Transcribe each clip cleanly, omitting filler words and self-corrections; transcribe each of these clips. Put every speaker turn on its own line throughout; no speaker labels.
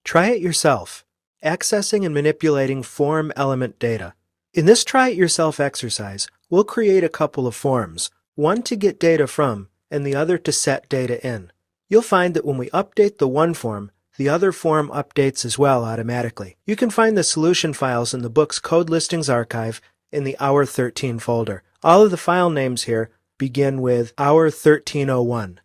Try it yourself. Accessing and manipulating form element data. In this try it yourself exercise, we'll create a couple of forms, one to get data from and the other to set data in. You'll find that when we update the one form, the other form updates as well automatically. You can find the solution files in the book's Code Listings archive in the Hour 13 folder. All of the file names here begin with Hour 1301.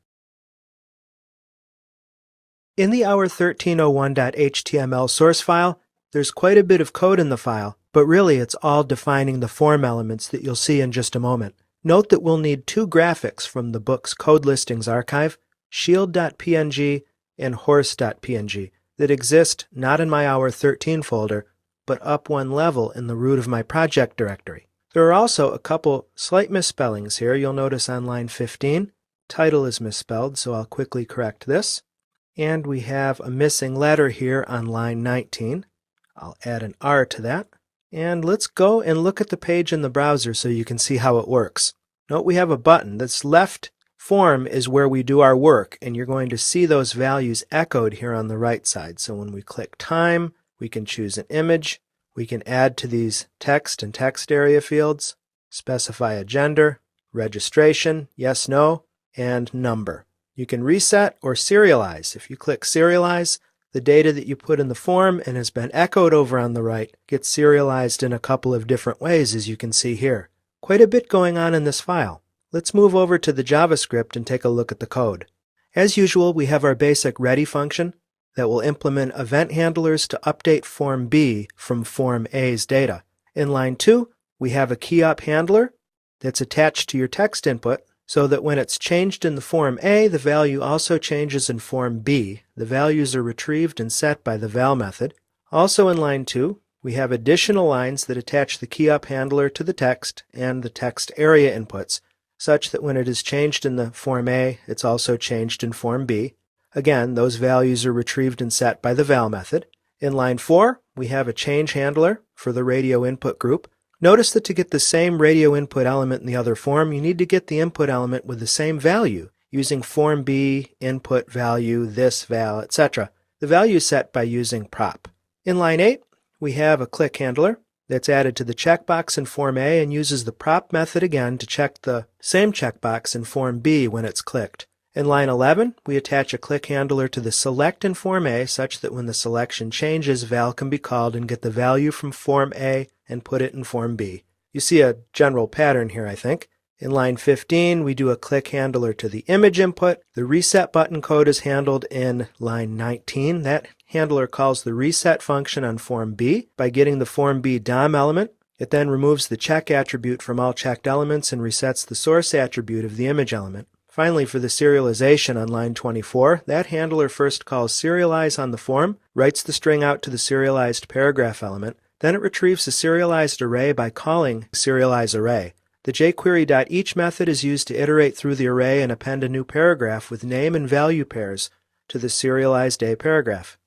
In the Hour 1301.html source file, there's quite a bit of code in the file, but really it's all defining the form elements that you'll see in just a moment. Note that we'll need two graphics from the book's Code Listings archive, shield.png and horse.png, that exist not in my Hour 13 folder, but up one level in the root of my project directory. There are also a couple slight misspellings here. You'll notice on line 15, title is misspelled, so I'll quickly correct this. And we have a missing letter here on line 19. I'll add an R to that. And let's go and look at the page in the browser so you can see how it works. Note we have a button. This left form is where we do our work, and you're going to see those values echoed here on the right side. So when we click time, we can choose an image. We can add to these text and text area fields, specify a gender, registration, yes, no, and number. You can reset or serialize. If you click serialize, the data that you put in the form and has been echoed over on the right gets serialized in a couple of different ways, as you can see here. Quite a bit going on in this file. Let's move over to the JavaScript and take a look at the code. As usual, we have our basic ready function that will implement event handlers to update Form B from Form A's data. In line 2, we have a keyUp handler that's attached to your text input so that when it's changed in the Form A, the value also changes in Form B. The values are retrieved and set by the val method. Also in line 2, we have additional lines that attach the keyUp handler to the text and the text area inputs, such that when it is changed in the Form A, it's also changed in Form B. Again, those values are retrieved and set by the val method. In line 4, we have a change handler for the radio input group. Notice that to get the same radio input element in the other form, you need to get the input element with the same value, using Form B, input value, this val, etc. The value is set by using prop. In line 8, we have a click handler that's added to the checkbox in Form A and uses the prop method again to check the same checkbox in Form B when it's clicked. In line 11, we attach a click handler to the select in Form A such that when the selection changes, val can be called and get the value from Form A and put it in Form B. You see a general pattern here, I think. In line 15, we do a click handler to the image input. The reset button code is handled in line 19. That handler calls the reset function on Form B by getting the Form B DOM element. It then removes the check attribute from all checked elements and resets the source attribute of the image element. Finally, for the serialization on line 24, that handler first calls serialize on the form, writes the string out to the serialized paragraph element, then it retrieves the serialized array by calling serialize array. The jQuery.each method is used to iterate through the array and append a new paragraph with name and value pairs to the serialized A paragraph.